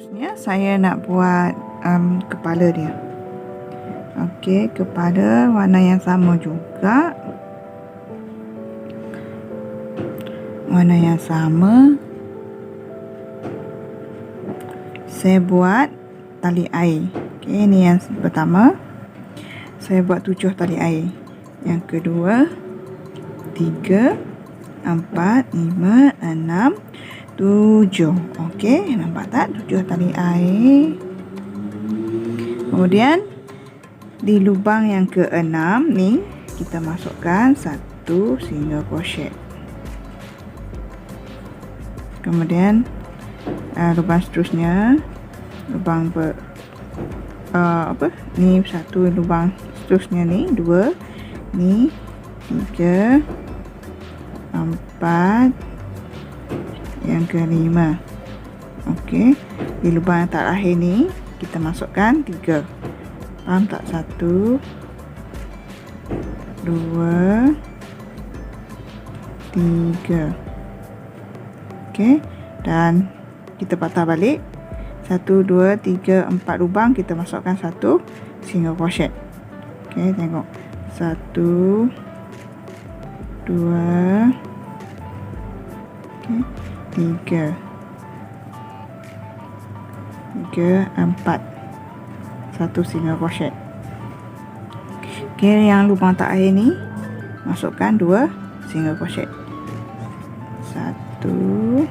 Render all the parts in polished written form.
Seterusnya saya nak buat kepala dia. Okey, kepala warna yang sama juga. Warna yang sama. Saya buat tali air. Okey, ini yang pertama. Saya buat 7 tali air. Yang kedua, 3, 4, 5, 6, 7. Okey, nampak tak? 7 tali air. Kemudian di lubang yang ke-6 ni kita masukkan 1 single crochet. Kemudian lubang seterusnya, lubang ni satu lubang seterusnya ni 2, ni 3, 4, yang ke-5. Okey, di lubang yang terakhir ni kita masukkan 3. Faham tak? 1, 2, 3. Okey, dan kita patah balik. 1, 2, 3, 4 lubang, kita masukkan 1 single crochet. Okey, tengok. 1, 2, 3, 4, 1 single crochet. Okey, yang lubang terakhir ni masukkan 2 single crochet. 1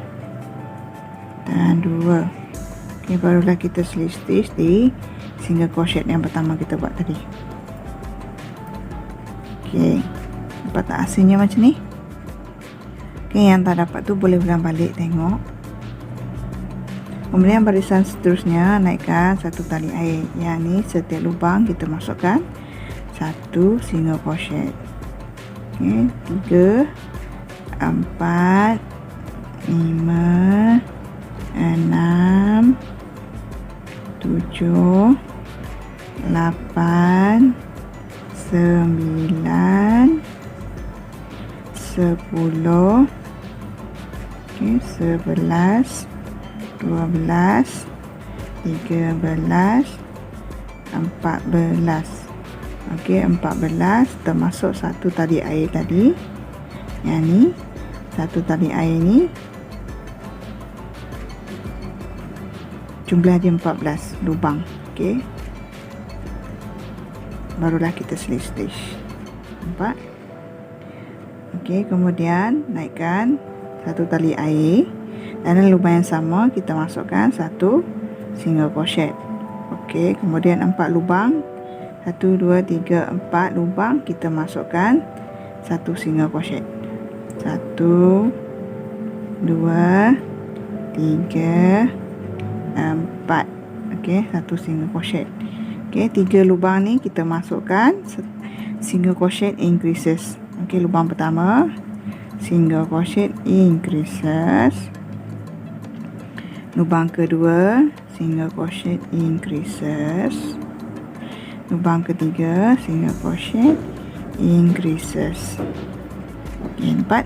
dan 2. Okey, barulah kita slip stitch di single crochet yang pertama kita buat tadi. Okey, nampak tak hasilnya macam ni? Okey, yang tak dapat tu boleh ulang balik tengok. Kemudian barisan seterusnya, naikkan 1 tali air. Yang ni setiap lubang kita masukkan 1 single crochet. Okey, 3, 4, 5, 6, 7, 8, 9, 10. Okey, 11, 12, 13, 14. Okey, 14 termasuk 1 tali air tadi. Yang ni 1 tali air ni jumlah dia 14 lubang. Okey, barulah kita slip stitch. Nampak? Okey, kemudian naikkan 1 tali air. Dan lubang yang sama kita masukkan 1 single crochet. Okey, kemudian 4 lubang. 1, 2, 3, 4 lubang kita masukkan 1 single crochet. 1, 2, 3, 4. Okey, 1 single crochet. Okey, 3 lubang ni kita masukkan single crochet increases. Okey, lubang pertama single crochet increases. Lubang kedua single crochet increases. Lubang ketiga single crochet increases. Okey, 4.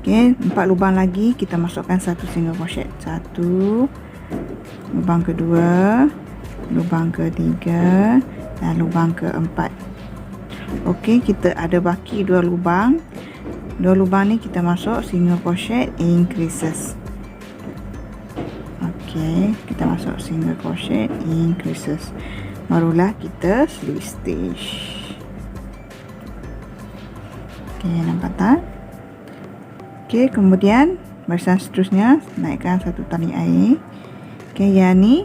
Okey, 4 lubang lagi kita masukkan 1 single crochet. 1, lubang kedua, lubang ketiga dan lubang keempat. Okey, kita ada baki 2 lubang. 2 lubang ni kita masuk single crochet increases. Okey, kita masuk single crochet increases. Barulah kita slip stitch. Okey, nampak tak? Okey, kemudian barisan seterusnya naikkan 1 tali air. Okey, yang ni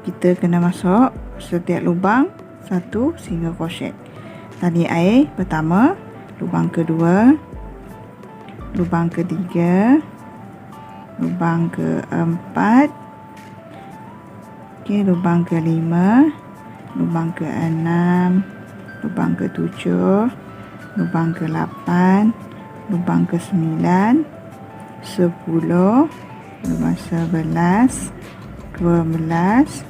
kita kena masuk setiap lubang 1 single crochet. Tali air pertama, lubang kedua, lubang ketiga, lubang keempat. Okey, lubang ke-5, lubang ke-6, lubang ke-7, lubang ke-8, lubang ke-9, 10, lubang 11, 12,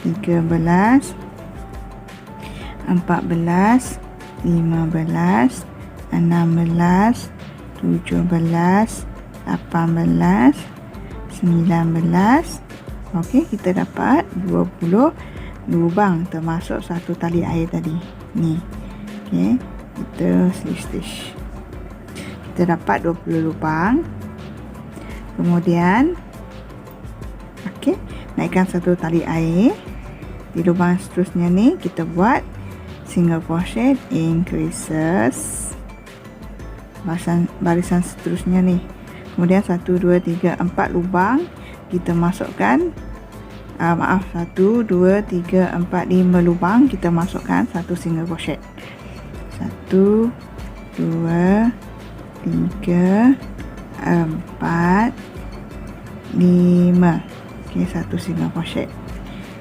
13, 14, 15, 16, 17, 18, 19, Okey, kita dapat 20 lubang termasuk satu tali air tadi. Ni. Okey, kita slip stitch. Kita dapat 20 lubang. Kemudian okey, naikkan satu tali air. Di lubang seterusnya ni kita buat single crochet increases. Barisan seterusnya ni. Kemudian 1 2 3 4 lubang kita masukkan 1 2 3 4 5 lubang kita masukkan satu single crochet. 1 2 3 4 5. Okey, satu single crochet.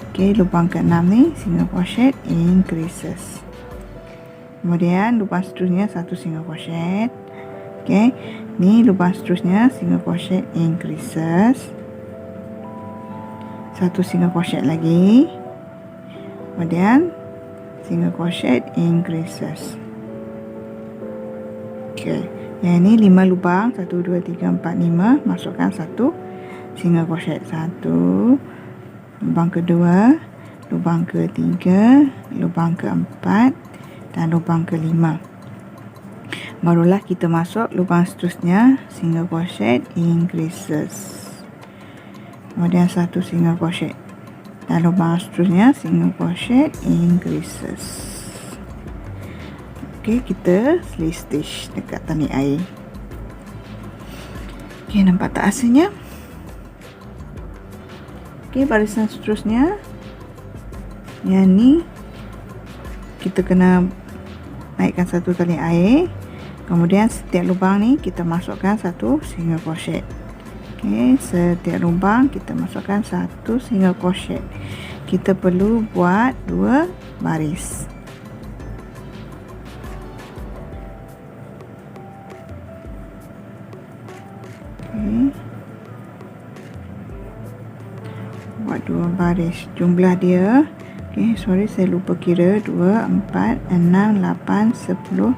Okey, lubang ke-6 ni single crochet increases. Kemudian lubang seterusnya satu single crochet. Okey, ni lubang seterusnya single crochet increases. Satu single crochet lagi. Kemudian single crochet increases. Okey, yang ini 5 lubang, 1 2 3 4 5, masukkan satu single crochet. Satu, lubang kedua, lubang ketiga, lubang keempat dan lubang kelima. Barulah kita masuk lubang seterusnya single crochet increases. Kemudian satu single crochet dan lubang seterusnya single crochet increases. Okey, kita slip stitch dekat tali air. Okey, nampak tak hasilnya? Okey, barisan seterusnya yang ni kita kena naikkan satu tali air. Kemudian setiap lubang ni kita masukkan satu single crochet. Okey, setiap lubang kita masukkan satu single crochet. Kita perlu buat 2 baris. Okey. Buat 2 baris. Jumlah dia, okey, sorry saya lupa kira. 2 4 6 8 10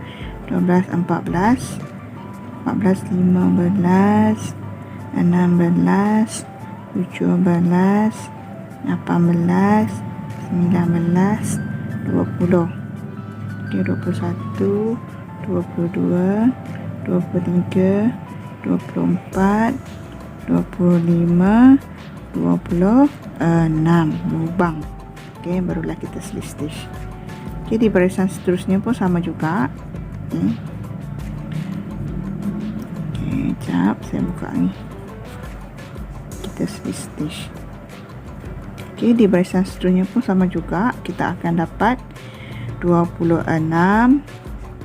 12 14 14 15 16, 17, 18, 19, 20. Okey, 21, 22, 23, 24, 25, 26 lubang. Okey, barulah kita slip stitch. Okey, di barisan seterusnya pun sama juga. Okey. Okey, jap saya buka ni. Kita slip stitch. Okey, di barisan seterusnya pun sama juga, kita akan dapat 26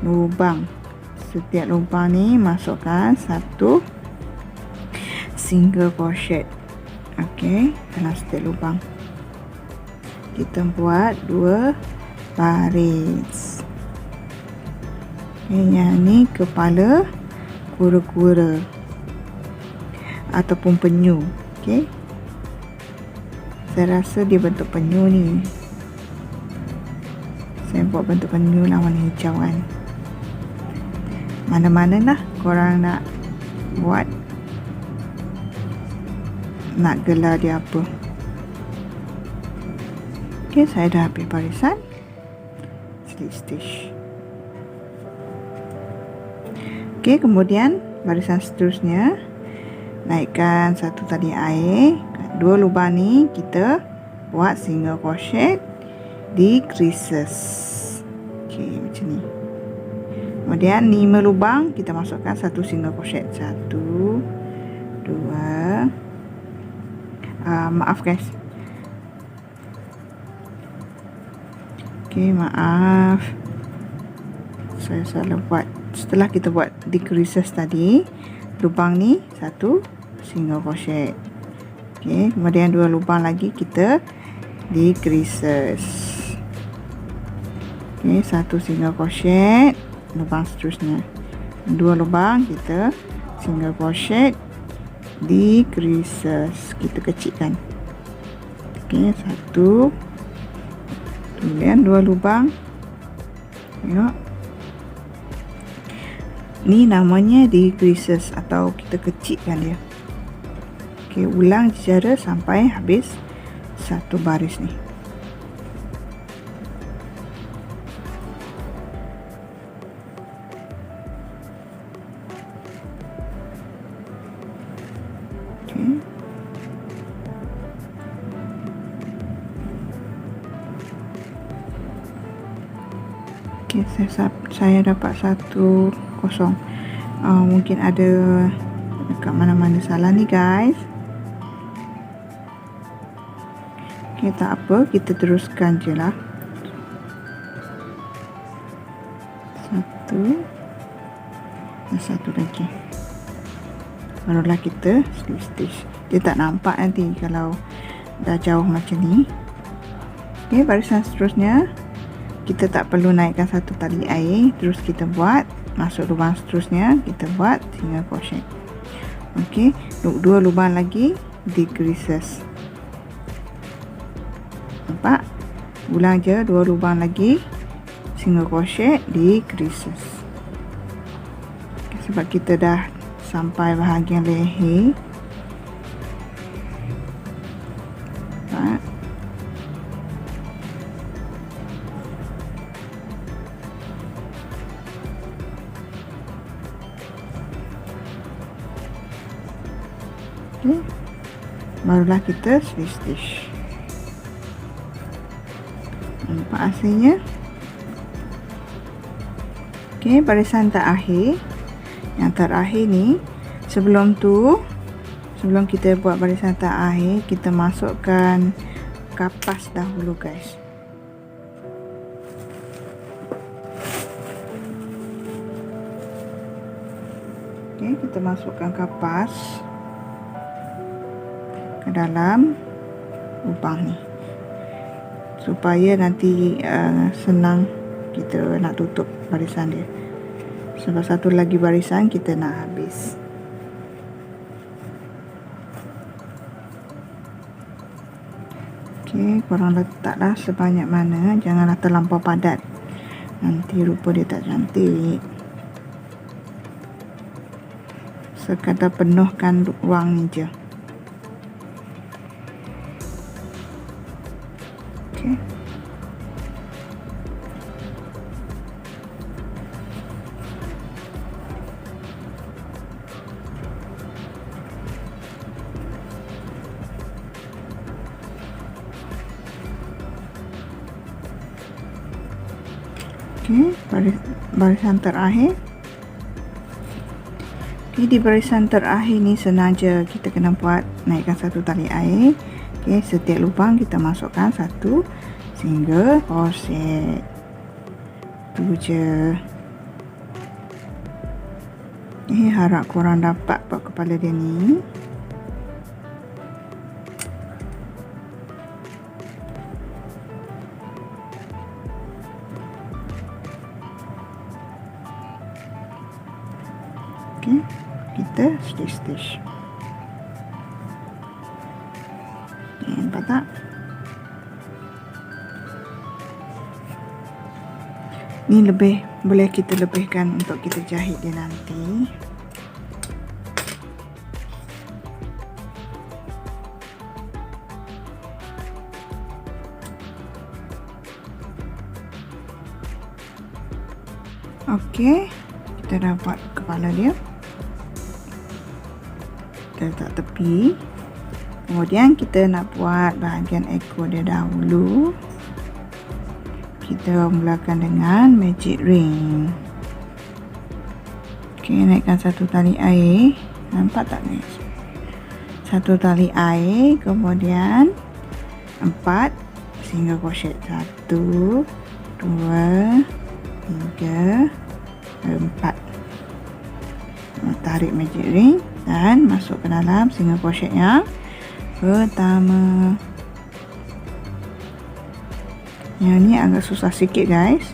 lubang. Setiap lubang ni masukkan satu single crochet. Okey, dalam setiap lubang kita buat 2 baris. Okey, yang ni kepala kura-kura ataupun penyu. Okey, saya rasa dia bentuk penyu ni. Saya buat bentuk penyu lah, warna hijau kan. Mana-mana lah korang nak buat, nak gelar dia apa. Okey, saya dah habis barisan. Slip stitch. Okey, kemudian barisan seterusnya naikkan satu tali air. 2 lubang ni kita buat single crochet di creases. Okey, macam ni. Kemudian 5 lubang kita masukkan satu single crochet. 1 2 maaf guys. Okey, maaf. Saya salah buat. Setelah kita buat di creases tadi, lubang ni satu single crochet. Okey, kemudian 2 lubang lagi kita di creases. Okey, satu single crochet, lubang seterusnya. 2 lubang kita single crochet di creases. Kita kecilkan. Okey, satu. Kemudian 2 lubang. Tengok. Ni namanya di creases atau kita kecilkan dia. Okey, ulang secara sampai habis satu baris ni. Okey. Okey, saya dapat 1 kosong. Mungkin ada dekat mana-mana salah ni guys. Okey, tak apa, kita teruskan je lah. 1 dan 1 lagi. Barulah kita slip stitch. Dia tak nampak nanti kalau dah jauh macam ni. Okey, barisan seterusnya kita tak perlu naikkan satu tali air, terus kita buat masuk lubang seterusnya, kita buat single crochet. Okey, 2 lubang lagi di creases. Nampak? Ulang je 2 lubang lagi single crochet di creases. Okay, sebab kita dah sampai bahagian leher. Nampak? Okay. Barulah kita slip stitch. Nampak hasilnya. Okey, barisan terakhir. Yang terakhir ni, sebelum kita buat barisan terakhir, kita masukkan kapas dahulu guys. Okey, kita masukkan kapas ke dalam lubang ni, supaya nanti senang kita nak tutup barisan dia. Sebab satu lagi barisan kita nak habis. Okey, korang letaklah sebanyak mana, janganlah terlampau padat, nanti rupa dia tak cantik. Sekadar penuhkan ruang ni je. Okey. Okey, barisan terakhir. Okey, di barisan terakhir ni senang je, kita kena buat naikkan satu tali air. Okey, setiap lubang kita masukkan satu single crochet. Tu je. Harap korang dapat buat kepala dia ni. Okey, kita stitch. Nampak tak? Ni boleh kita lebihkan untuk kita jahit dia nanti. Okey, kita dah buat kepala dia. Kita letak tepi. Kemudian kita nak buat bahagian ekor dia dahulu. Kita mulakan dengan magic ring. Okey, naikkan satu tali air. Nampak tak guys? Satu tali air, kemudian 4 single crochet. 1, 2, 3, 4. Tarik magic ring dan masuk ke dalam single crochet yang pertama. Yang ni agak susah sikit guys.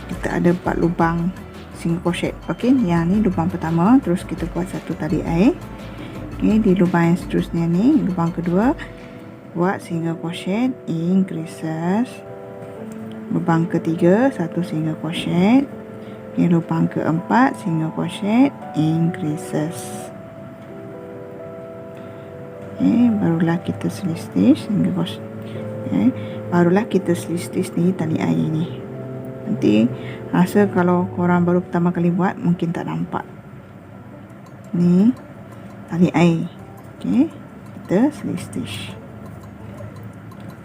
Kita ada 4 lubang single crochet. Okey, yang ni lubang pertama, terus kita buat satu tali air. Okey, di lubang yang seterusnya ni, lubang kedua, buat single crochet in creases. Lubang ketiga, satu single crochet. Okey, lubang keempat, single crochet in creases. Barulah kita stitch hingga barulah kita stitch di tali air ni. Nanti rasa kalau korang baru pertama kali buat mungkin tak nampak. Ni tali air. Kita stitch.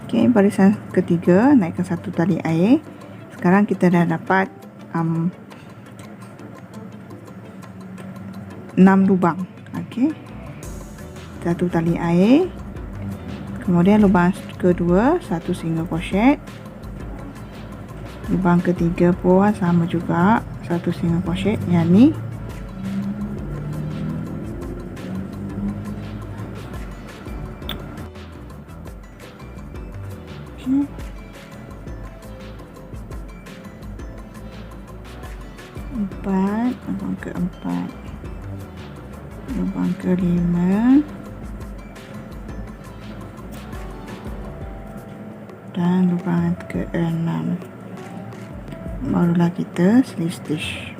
Barisan ketiga, naikkan satu tali air. Sekarang kita dah dapat 6 lubang. Satu tali air, kemudian lubang kedua satu single crochet, lubang ketiga pun sama juga satu single crochet, yang ni empat, lubang keempat, lubang kelima, dan lubang ke-6. Barulah kita stitch.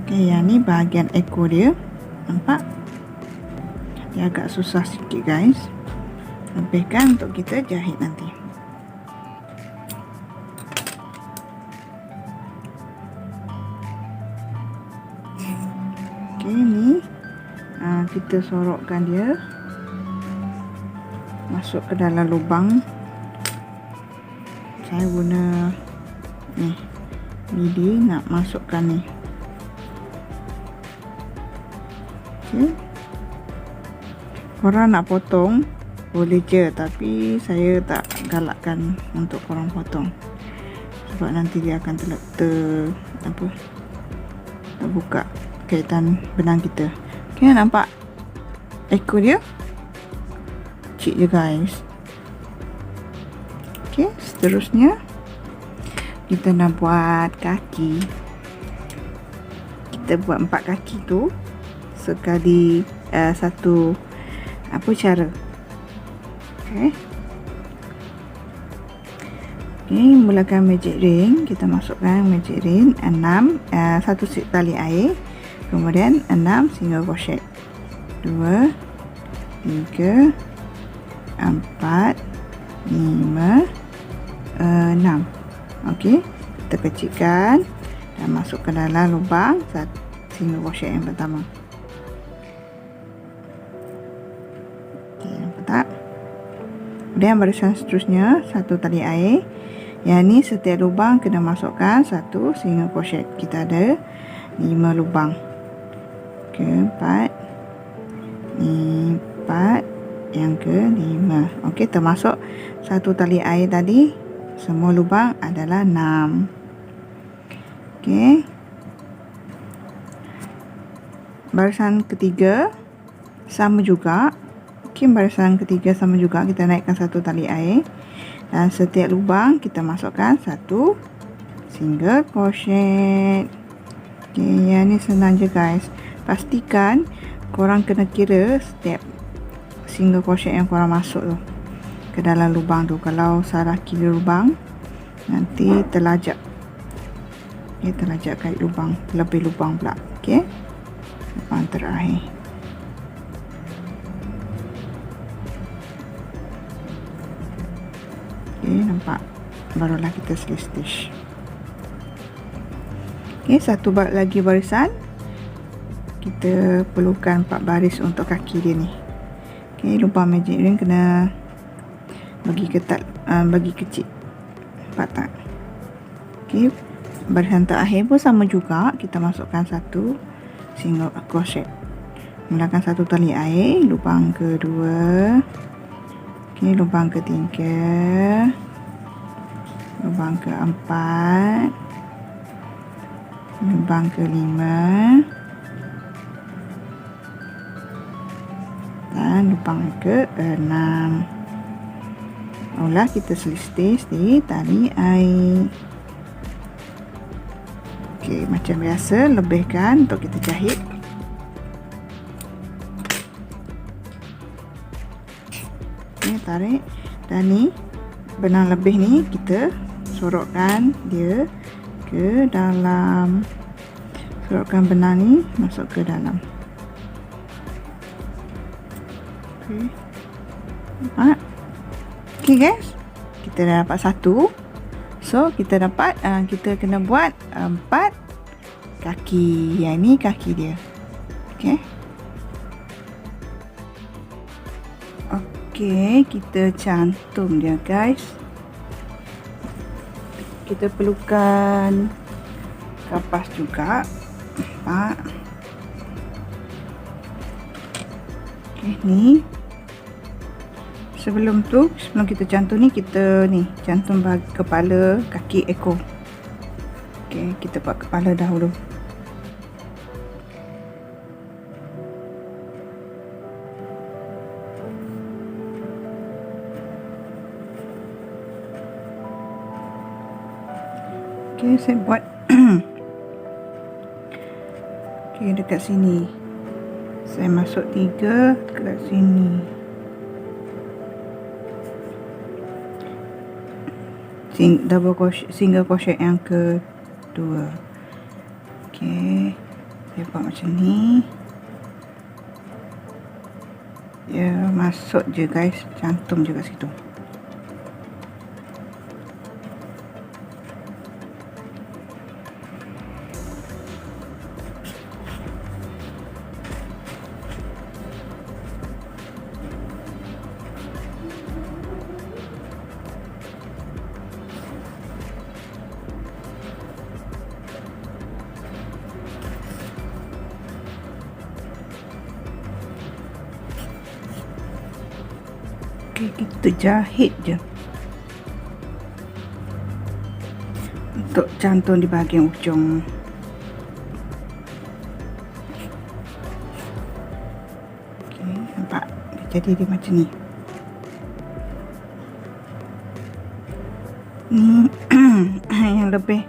Yang ni bahagian ekor dia. Nampak? Dia agak susah sikit guys. Lebihkan untuk kita jahit nanti. Ni kita sorokkan dia masuk ke dalam lubang. Saya guna ni lidi nak masukkan ni. Korang nak potong boleh je, tapi saya tak galakkan untuk korang potong sebab nanti dia akan terbuka kaitan benang kita. Nampak ekor dia kecil je guys. Seterusnya kita nak buat kaki. Kita buat 4 kaki tu sekali satu cara. Mulakan magic ring. Kita masukkan magic ring 6, satu tali air, kemudian 6 single crochet, 2 3 4 5 6. Kita kecilkan dan masuk ke dalam lubang single crochet yang pertama. Nampak tak? Kemudian barisan seterusnya satu tali air. Yang ni setiap lubang kena masukkan satu single crochet. Kita ada 5 lubang. 4 ni 4, yang ke-5. Termasuk satu tali air tadi, semua lubang adalah 6. Barisan ketiga sama juga. Barisan ketiga sama juga, kita naikkan satu tali air dan setiap lubang kita masukkan satu single crochet. Yang ni senang je guys. Pastikan korang kena kira setiap single crochet yang korang masuk tu ke dalam lubang tu. Kalau salah kira lubang, nanti terlajak. Terlajak kait lubang, lebih lubang pula. Lubang terakhir. Nampak? Barulah kita stitch. Satu lagi barisan. Kita perlukan 4 baris untuk kaki dia ni. Lubang magic ring kena bagi ketat, bagi kecil. Nampak tak? Barisan terakhir pun sama juga. Kita masukkan satu single crochet. Mulakan satu tali air, lubang kedua, lubang ketiga, lubang keempat, lubang kelima, dan lubang ke-6. Mula kita stitch di tali air. Macam biasa, lebihkan untuk kita jahit. Tarik, dan ni benang lebih ni kita sorokkan dia ke dalam. Sorokkan benang ni masuk ke dalam. Okey. Nampak? Okey guys, kita dah dapat satu. So kita dapat kita kena buat 4 kaki. Yang ni kaki dia. Okey. Okey, kita cantum dia guys. Kita perlukan kapas juga. Nampak? Okey, ni. Sebelum kita cantum ni, kita ni cantum kepala, kaki, ekor. Okey, kita buat kepala dahulu. Okey, saya buat okey, dekat sini. Saya masuk 3 dekat sini. Single crochet yang kedua. Okey, saya buat macam ni. Ya, masuk je guys, cantum je kat situ. Okey, kita jahit je untuk cantum di bahagian ujung. Okey, nampak jadi dia macam ni. Ni yang lebih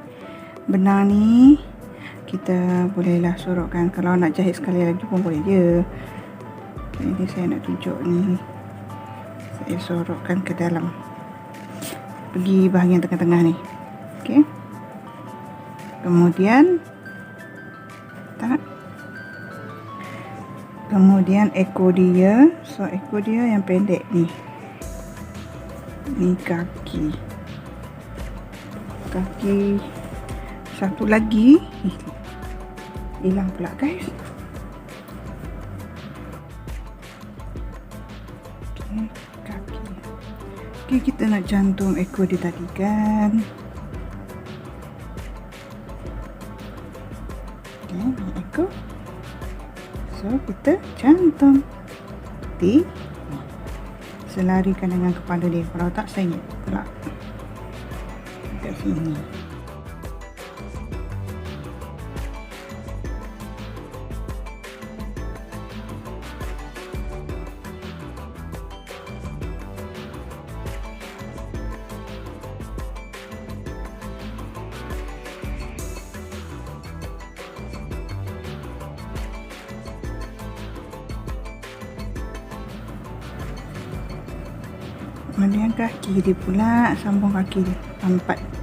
benar ni kita bolehlah sorokkan. Kalau nak jahit sekali lagi pun boleh je. Ini saya nak tunjuk ni. Saya sorokkan ke dalam, pergi bahagian tengah-tengah ni. Okey. Kemudian kemudian ekor dia. So ekor dia yang pendek ni. Ni kaki. Kaki satu lagi. Hilang pula guys. Okey, kita nak cantum ekor dia tadi kan. Okey, ni ekor. So, kita cantum. Seperti ni. Selarikan dengan kepala dia. Kalau tak, saya ingat pula. Dekat sini. Kemudian kaki dia pula, sambung kaki dia 4.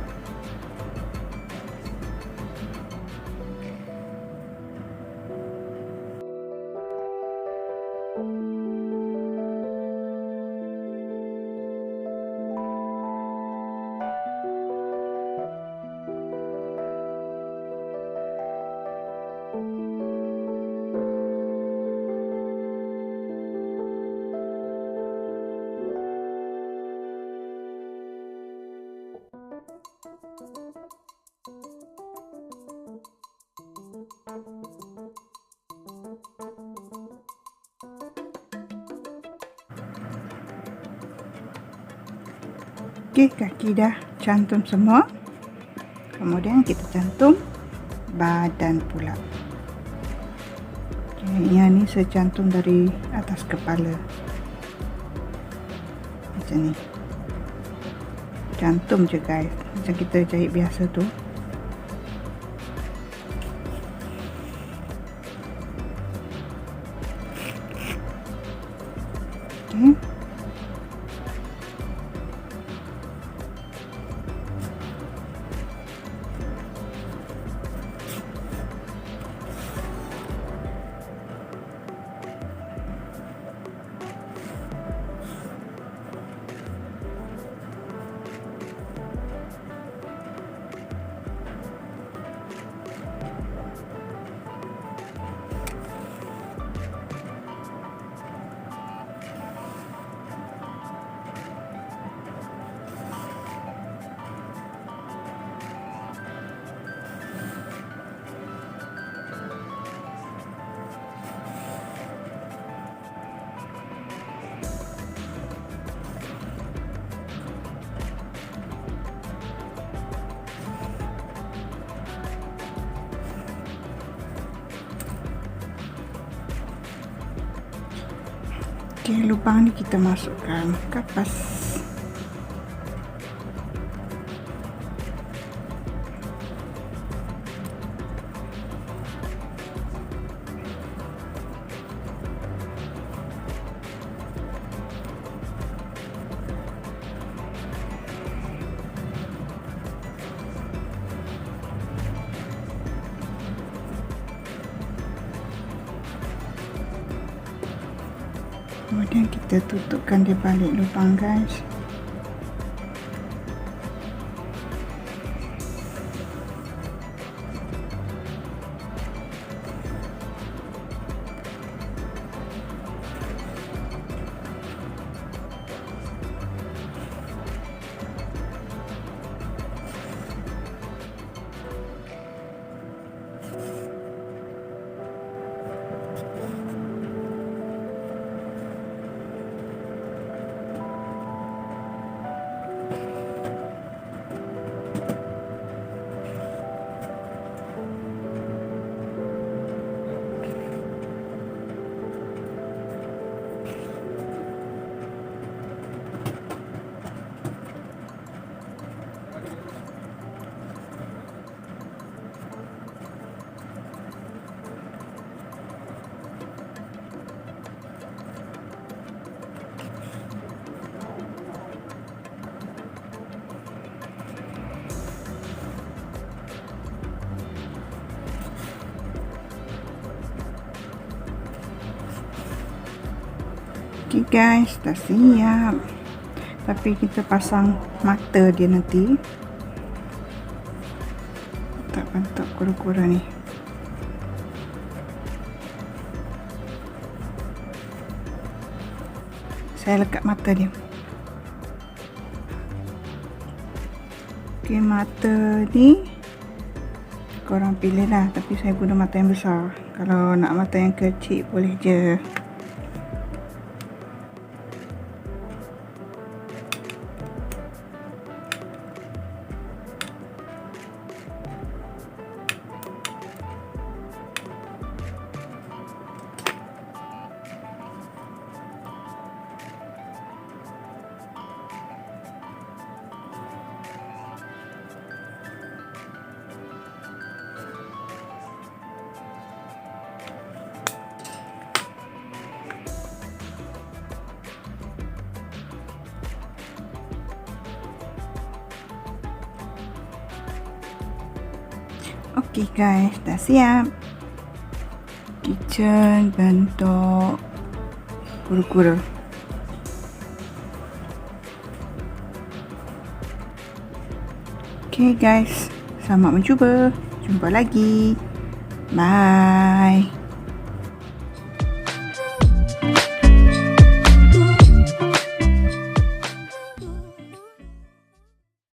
Okey, kaki dah cantum semua. Kemudian kita cantum badan pula. Okey, yang ni saya cantum dari atas kepala. Macam ni. Cantum je guys, macam kita jahit biasa tu. Okey. Okey, lubang ni kita masukkan kapas. Kemudian kita tutupkan di balik lubang, guys. Okey guys, dah siap. Tapi kita pasang mata dia nanti. Tak bentuk kura-kura ni. Saya lekat mata dia. Okey, mata ni korang pilih lah, tapi saya guna mata yang besar. Kalau nak mata yang kecil boleh je. Okey guys, dah siap. Kitchen bentuk kura-kura. Okey guys, selamat mencuba. Jumpa lagi. Bye.